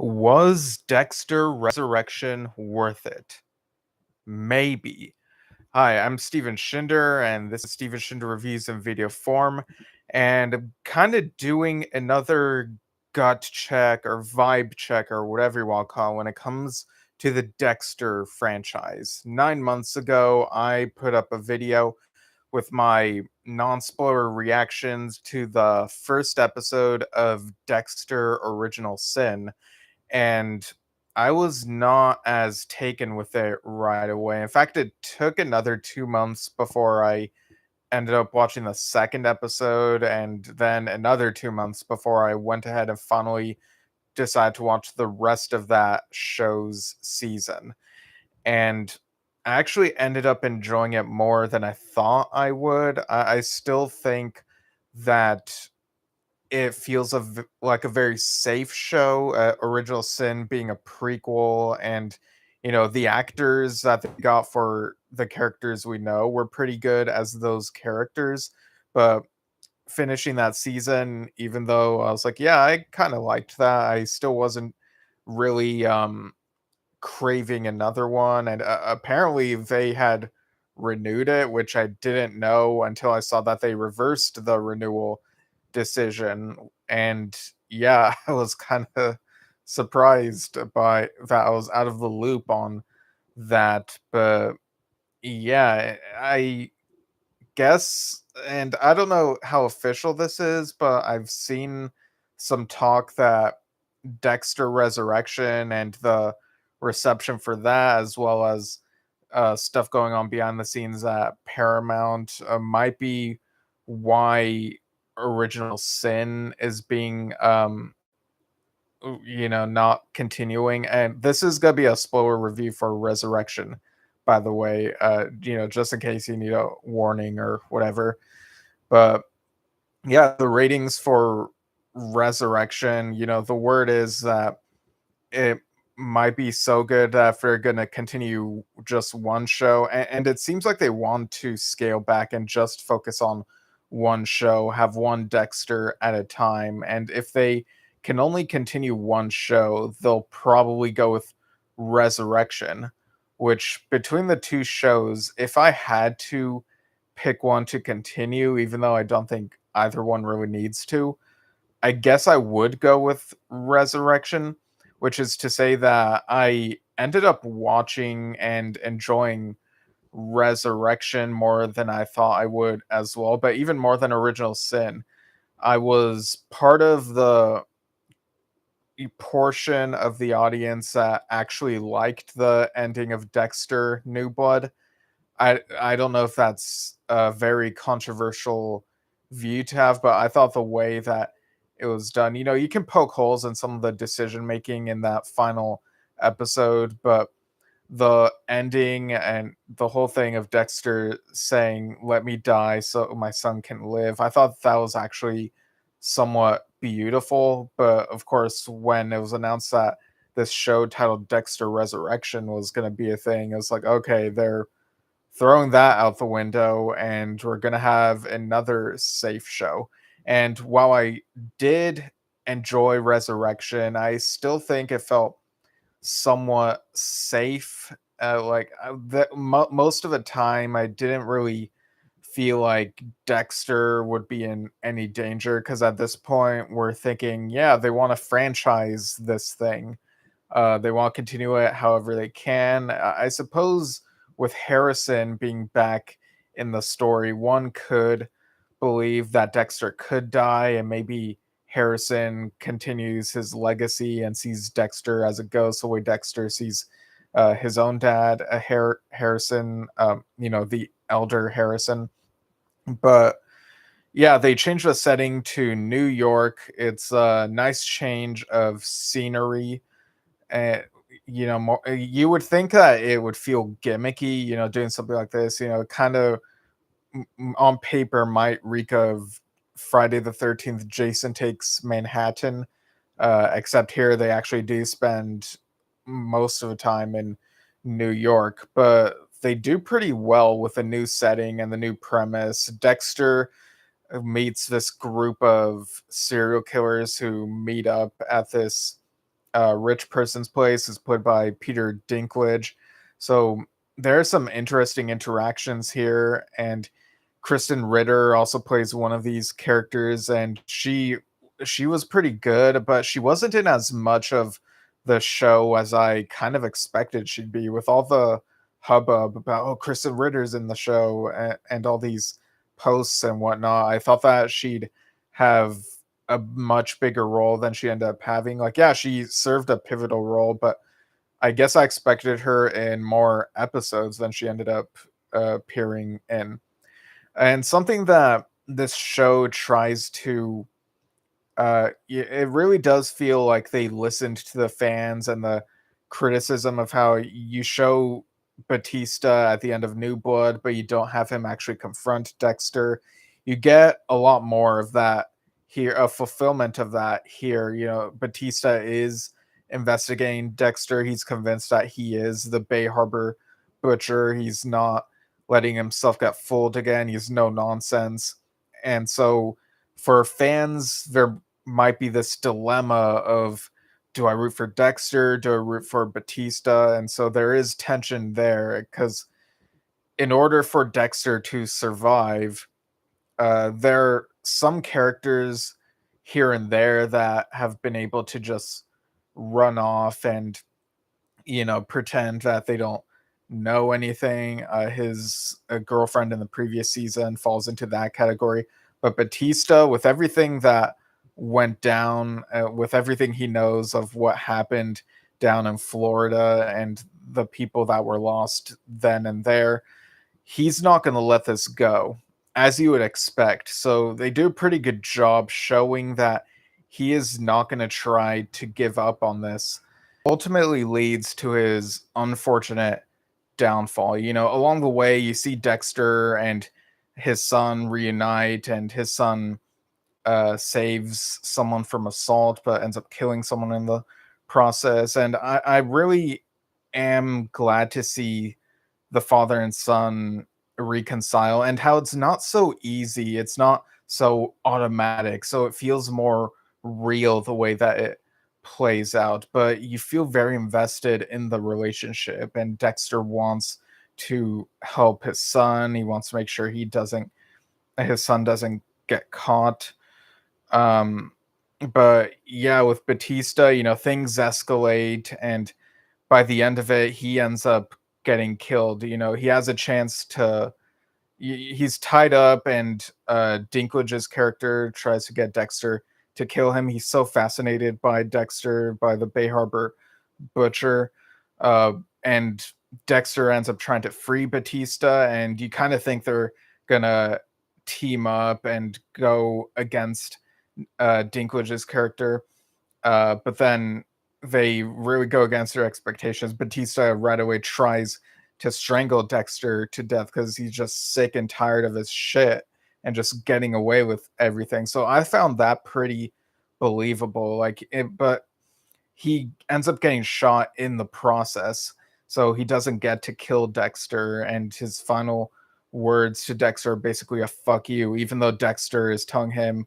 Was Dexter Resurrection worth it? Maybe. Hi, I'm Steven Shinder, and this is Steven Shinder Reviews in Video Form. And I'm kind of doing another gut check or vibe check or whatever you want to call it when it comes to the Dexter franchise. 9 months ago, I put up a video with my non-spoiler reactions to the first episode of Dexter Original Sin, and I was not as taken with it right away. In fact, it took another 2 months before I ended up watching the second episode, and then another 2 months before I went ahead and finally decided to watch the rest of that show's season. And I actually ended up enjoying it more than I thought I would. I still think that it feels like a very safe show. Original Sin being a prequel, and the actors that they got for the characters we know were pretty good as those characters. But finishing that season, even though I was like, yeah, I kind of liked that, I still wasn't really craving another one. And apparently, they had renewed it, which I didn't know until I saw that they reversed the renewal decision. And yeah, I was kind of surprised by that. I was out of the loop on that. But yeah, I guess, and I don't know how official this is, but I've seen some talk that Dexter Resurrection and the reception for that, as well as stuff going on behind the scenes at Paramount, might be why Original Sin is being, not continuing. And this is gonna be a spoiler review for Resurrection, by the way, just in case you need a warning or whatever. But yeah, the ratings for Resurrection, the word is that it might be so good that if they're gonna continue just one show, and it seems like they want to scale back and just focus on one show, have one Dexter at a time. And if they can only continue one show, they'll probably go with Resurrection, which between the two shows, if I had to pick one to continue, even though I don't think either one really needs to, I guess I would go with Resurrection, which is to say that I ended up watching and enjoying Resurrection more than I thought I would as well, but even more than Original Sin. I was part of the portion of the audience that actually liked the ending of Dexter New Blood. I don't know if that's a very controversial view to have, but I thought the way that it was done, you can poke holes in some of the decision making in that final episode, but the ending and the whole thing of Dexter saying, "Let me die so my son can live," I thought that was actually somewhat beautiful. But of course, when it was announced that this show titled Dexter Resurrection was going to be a thing, it was like, okay, they're throwing that out the window, and we're going to have another safe show. And while I did enjoy Resurrection, I still think it felt somewhat safe. Most of the time, I didn't really feel like Dexter would be in any danger, because at this point, we're thinking, yeah, they want to franchise this thing. They want to continue it however they can. I suppose with Harrison being back in the story, one could believe that Dexter could die, and maybe Harrison continues his legacy and sees Dexter as a ghost, the way Dexter sees his own dad, Harrison, the elder Harrison. But yeah, they changed the setting to New York. It's a nice change of scenery. And you would think that it would feel gimmicky, doing something like this, kind of on paper might reek of Friday the 13th, Jason Takes Manhattan, except here they actually do spend most of the time in New York, but they do pretty well with the new setting and the new premise. Dexter meets this group of serial killers who meet up at this rich person's place is played by Peter Dinklage. So there are some interesting interactions here, and Kristen Ritter also plays one of these characters, and she was pretty good, but she wasn't in as much of the show as I kind of expected she'd be, with all the hubbub about Kristen Ritter's in the show, and all these posts and whatnot. I thought that she'd have a much bigger role than she ended up having. Like, yeah, she served a pivotal role, but I guess I expected her in more episodes than she ended up appearing in. And something that this show tries to it really does feel like they listened to the fans and the criticism of how you show Batista at the end of New Blood, but you don't have him actually confront Dexter. You get a lot more of that here, a fulfillment of that here. You know, Batista is investigating Dexter. He's convinced that he is the Bay Harbor butcher. He's not letting himself get fooled again. He's no nonsense. And so for fans, there might be this dilemma of, do I root for Dexter? Do I root for Batista? And so there is tension there because in order for Dexter to survive, there are some characters here and there that have been able to just run off and, you know, pretend that they don't know anything. His girlfriend in the previous season falls into that category. But Batista, with everything that went down, with everything he knows of what happened down in Florida and the people that were lost then and there, he's not going to let this go, as you would expect. So they do a pretty good job showing that he is not going to try to give up on this. Ultimately leads to his unfortunate downfall. You know, along the way, you see Dexter and his son reunite, and his son saves someone from assault, but ends up killing someone in the process. And I really am glad to see the father and son reconcile, and how it's not so easy. It's not so automatic. So it feels more real the way that it plays out, but you feel very invested in the relationship. And Dexter wants to help his son. He wants to make sure his son doesn't get caught. Um, but yeah, with Batista, you know, things escalate, and by the end of it, he ends up getting killed. You know, he has a chance to. He's tied up, and Dinklage's character tries to get Dexter to kill him. He's so fascinated by Dexter, by the Bay Harbor butcher, and Dexter ends up trying to free Batista, and you kind of think they're gonna team up and go against Dinklage's character, but then they really go against their expectations. Batista right away tries to strangle Dexter to death because he's just sick and tired of his shit and just getting away with everything. So I found that pretty believable. But he ends up getting shot in the process, so he doesn't get to kill Dexter. And his final words to Dexter are basically a "fuck you," even though Dexter is telling him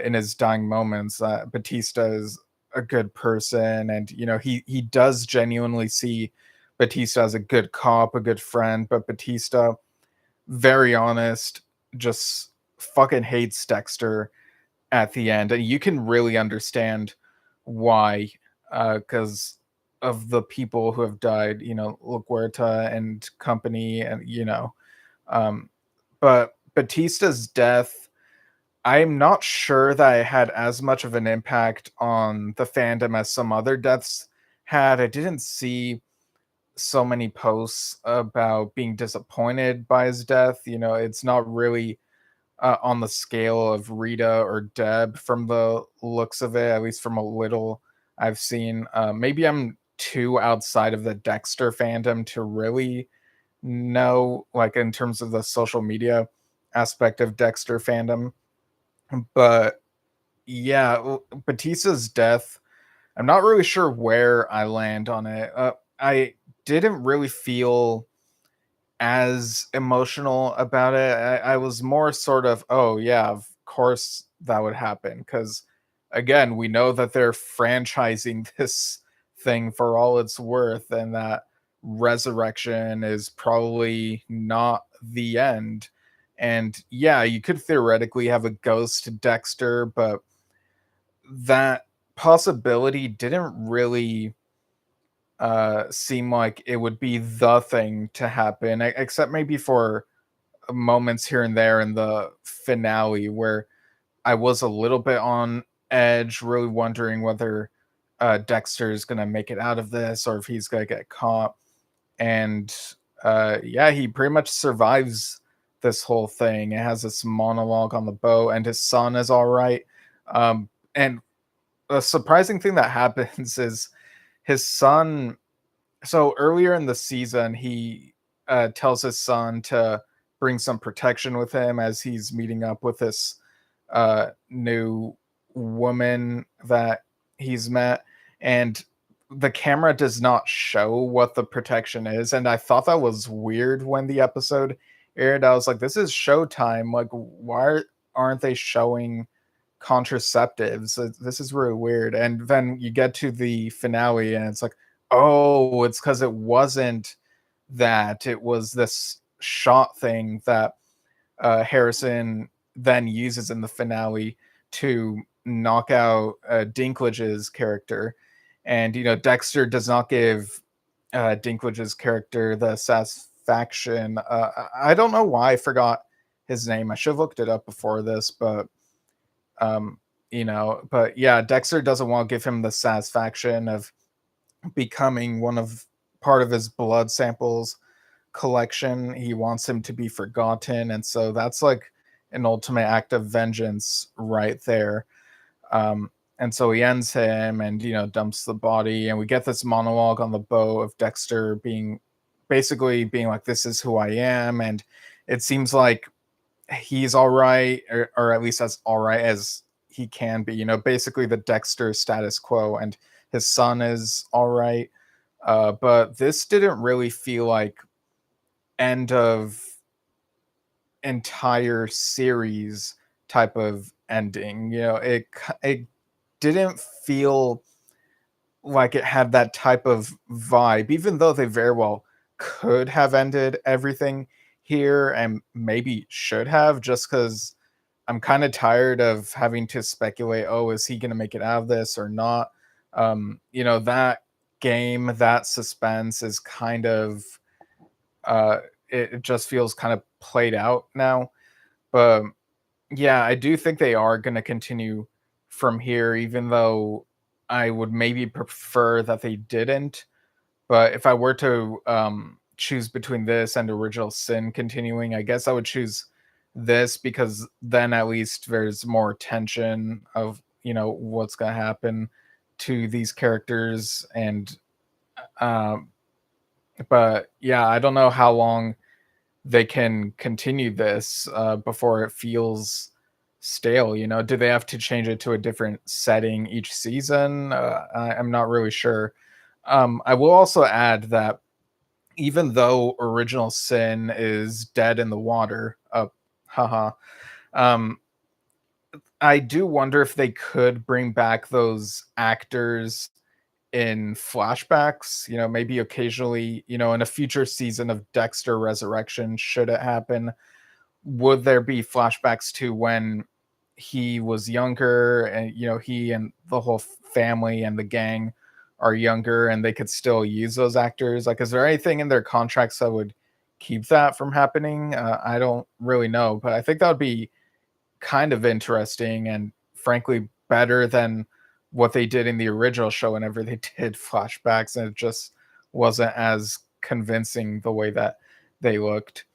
in his dying moments Batista is a good person, and you know he does genuinely see Batista as a good cop, a good friend. But Batista, very honest, just fucking hates Dexter at the end, and you can really understand why, because of the people who have died, you know, LaGuerta and company, and um, but Batista's death, I'm not sure that it had as much of an impact on the fandom as some other deaths had. I didn't see so many posts about being disappointed by his death. You know, it's not really on the scale of Rita or Deb from the looks of it, at least from a little I've seen. Maybe I'm too outside of the Dexter fandom to really know, like, in terms of the social media aspect of Dexter fandom. But yeah, Batista's death, I'm not really sure where I land on it. I didn't really feel as emotional about it. I was more sort of, oh yeah, of course that would happen, because again, we know that they're franchising this thing for all it's worth, and that resurrection is probably not the end. And yeah, you could theoretically have a ghost Dexter, but that possibility didn't really seem like it would be the thing to happen, except maybe for moments here and there in the finale where I was a little bit on edge, really wondering whether Dexter's gonna make it out of this or if he's gonna get caught. And yeah, he pretty much survives this whole thing. It has this monologue on the boat, and his son is all right. And a surprising thing that happens is his son. So earlier in the season, he tells his son to bring some protection with him as he's meeting up with this new woman that he's met, and the camera does not show what the protection is. And I thought that was weird when the episode aired. I was like, this is Showtime. Like, why aren't they showing contraceptives? This is really weird. And then you get to the finale, and it's like, oh, it's because it wasn't that. It was this shot thing that Harrison then uses in the finale to knock out Dinklage's character. And, Dexter does not give Dinklage's character the satisfaction. I don't know why I forgot his name. I should have looked it up before this, um, but yeah, Dexter doesn't want to give him the satisfaction of becoming part of his blood samples collection. He wants him to be forgotten, and so that's like an ultimate act of vengeance right there. And so he ends him and dumps the body, and we get this monologue on the boat of Dexter basically being like, this is who I am. And it seems like he's all right, or at least as all right as he can be, basically the Dexter status quo, and his son is all right. But this didn't really feel like end of entire series type of ending. It didn't feel like it had that type of vibe, even though they very well could have ended everything here and maybe should have, just because I'm kind of tired of having to speculate, oh, is he going to make it out of this or not? That game, that suspense is kind of, it just feels kind of played out now. But yeah, I do think they are going to continue from here, even though I would maybe prefer that they didn't. But if I were to choose between this and Original Sin continuing, I guess I would choose this, because then at least there's more tension of what's going to happen to these characters. And um, but yeah, I don't know how long they can continue this before it feels stale. Do they have to change it to a different setting each season? I'm not really sure. I will also add that even though Original Sin is dead in the water, haha, um, I do wonder if they could bring back those actors in flashbacks, maybe occasionally, in a future season of Dexter Resurrection, should it happen. Would there be flashbacks to when he was younger, and he and the whole family and the gang are younger, and they could still use those actors? Like, is there anything in their contracts that would keep that from happening? I don't really know, but I think that would be kind of interesting, and frankly better than what they did in the original show whenever they did flashbacks, and it just wasn't as convincing the way that they looked.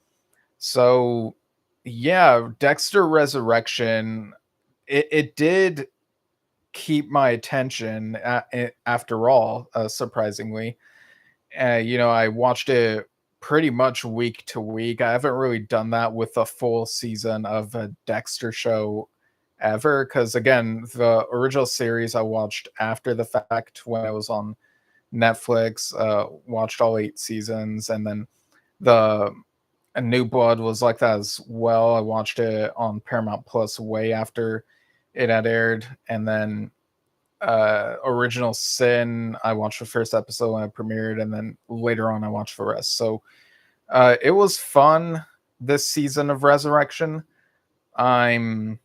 So yeah, Dexter Resurrection, it did keep my attention after all, surprisingly. I watched it pretty much week to week. I haven't really done that with a full season of a Dexter show ever, because again, the original series I watched after the fact when it was on Netflix. Watched all 8 seasons, and then the New Blood was like that as well. I watched it on Paramount Plus way after it had aired, and then Original Sin, I watched the first episode when it premiered, and then later on I watched the rest. So it was fun this season of Resurrection. I'm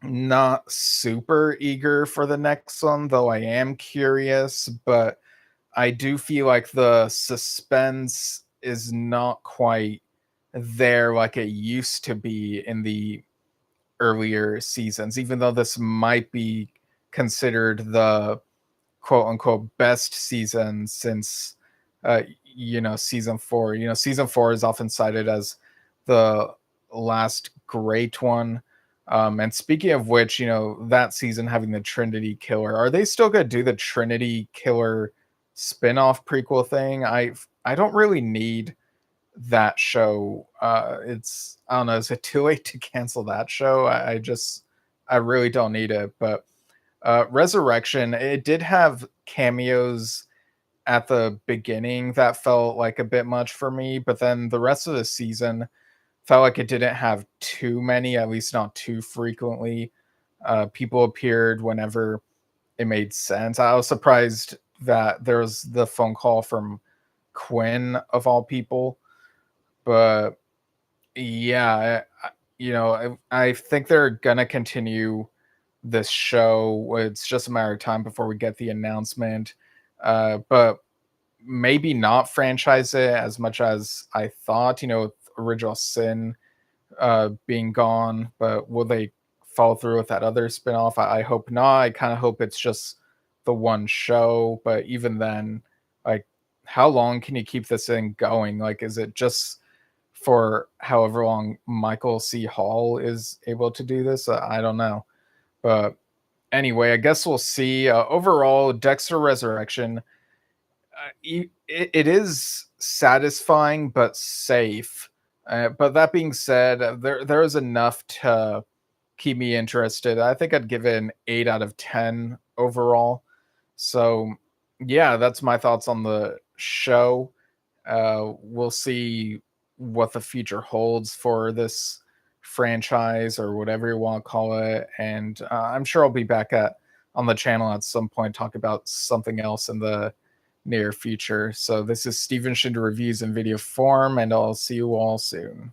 not super eager for the next one, though I am curious, but I do feel like the suspense is not quite there like it used to be in the earlier seasons, even though this might be considered the quote unquote best season since season 4. Season 4 is often cited as the last great one. And speaking of which, that season having the Trinity Killer, are they still gonna do the Trinity Killer spin-off prequel thing? I don't really need that show. It's I don't know, is it too late to cancel that show? I really don't need it. But Resurrection, it did have cameos at the beginning that felt like a bit much for me, but then the rest of the season felt like it didn't have too many, at least not too frequently. People appeared whenever it made sense. I was surprised that there was the phone call from Quinn of all people, but yeah, I think they're gonna continue this show. It's just a matter of time before we get the announcement. But maybe not franchise it as much as I thought, with Original Sin being gone. But will they follow through with that other spinoff? I hope not. I kind of hope it's just the one show. But even then, like, how long can you keep this thing going? Like, is it just for however long Michael C. Hall is able to do this? I don't know. But anyway, I guess we'll see. Overall, Dexter Resurrection, it is satisfying but safe. But that being said, there is enough to keep me interested. I think I'd give it an 8 out of 10 overall. So yeah, that's my thoughts on the show. We'll see what the future holds for this franchise or whatever you want to call it. And I'm sure I'll be back at on the channel at some point, talk about something else in the near future. So this is Steven Shinder Reviews in video form, and I'll see you all soon.